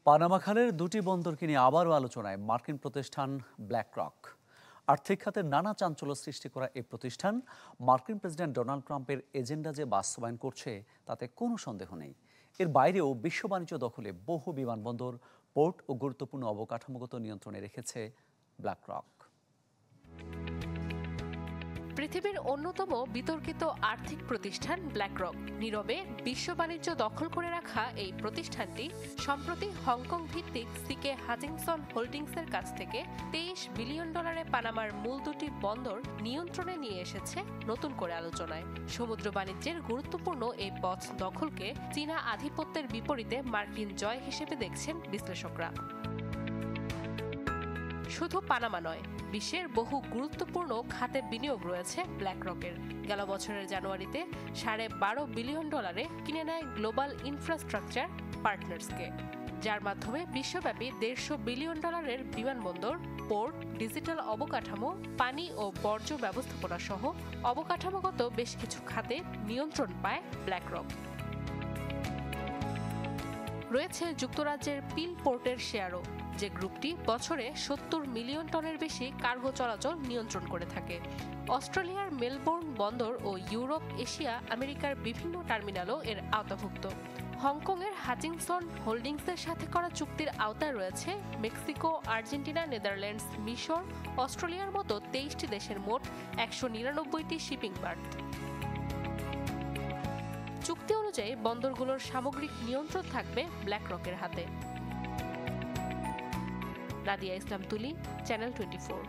Panama খালের দুটি বন্দরকে নিয়ে আবারও আলোচনায় মার্কিন প্রতিষ্ঠান ব্ল্যাকরক। আর্থিক খাতের নানা চাঞ্চল্য সৃষ্টি করা এই প্রতিষ্ঠান মার্কিন প্রেসিডেন্ট ডোনাল্ড ট্রাম্পের এজেন্ডা যে বাস্তবায়ন করছে তাতে কোনো সন্দেহ নেই। এর বাইরেও বিশ্ব বাণিজ্য দখলে বহু বিমানবন্দর, পোর্ট ও গুরুত্বপূর্ণ অবকাঠামোগত নিয়ন্ত্রণে রেখেছে ব্ল্যাকরক। পৃথিবীর অন্যতম বিতর্কিত আর্থিক প্রতিষ্ঠান ব্ল্যাকরক নীরবে বিশ্ব বাণিজ্য দখল করে রাখা এই প্রতিষ্ঠানটি সম্প্রতি হংকং ভিত্তিক সিকে হাজিংসন হোল্ডিংসের কাছ থেকে $23 বিলিয়ন পানামার মূল দুটি বন্দর নিয়ন্ত্রণে নিয়ে এসেছে নতুন করে আলোচনায়। সমুদ্র বাণিজ্যের গুরুত্বপূর্ণ এই পথ দখলকে চীনা আধিপত্যের বিপরীতে মার্কিন জয় হিসেবে দেখছেন বিশ্লেষকরা। শুধু পানামা নয়, বিশ্বের বহু গুরুত্বপূর্ণ খাতে বিনিয়োগ রয়েছে ব্ল্যাকরকের। গেল বছরের জানুয়ারিতে $12.5 বিলিয়ন কিনে নেয় গ্লোবাল ইনফ্রাস্ট্রাকচার পার্টনার্সকে, যার মাধ্যমে বিশ্বব্যাপী $150 বিলিয়ন বিমানবন্দর, পোর্ট, ডিজিটাল অবকাঠামো, পানি ও বর্জ্য ব্যবস্থাপনা সহ অবকাঠামোগত বেশ কিছু খাতে নিয়ন্ত্রণ পায় ব্ল্যাকরক। রয়েছে যুক্তরাজ্যের পিল পোর্টের শেয়ারও, যে গ্রুপটি বছরে 70 মিলিয়ন টনের বেশি কার্গো চলাচল নিয়ন্ত্রণ করে থাকে। অস্ট্রেলিয়ার মেলবোর্ন বন্দর ও ইউরোপ, এশিয়া, আমেরিকার বিভিন্ন টার্মিনালও এর আওতাভুক্ত। হংকংয়ের হাজিংসন হোল্ডিংসের সাথে করা চুক্তির আওতায় রয়েছে মেক্সিকো, আর্জেন্টিনা, নেদারল্যান্ডস, মিশর, অস্ট্রেলিয়ার মতো 23টি দেশের মোট 199টি শিপিং বার্থ। চুক্তি অনুযায়ী বন্দরগুলোর সামগ্রিক নিয়ন্ত্রণ থাকবে ব্ল্যাকরকের হাতে। নাদিয়া ইসলাম তুলি, চ্যানেল 24।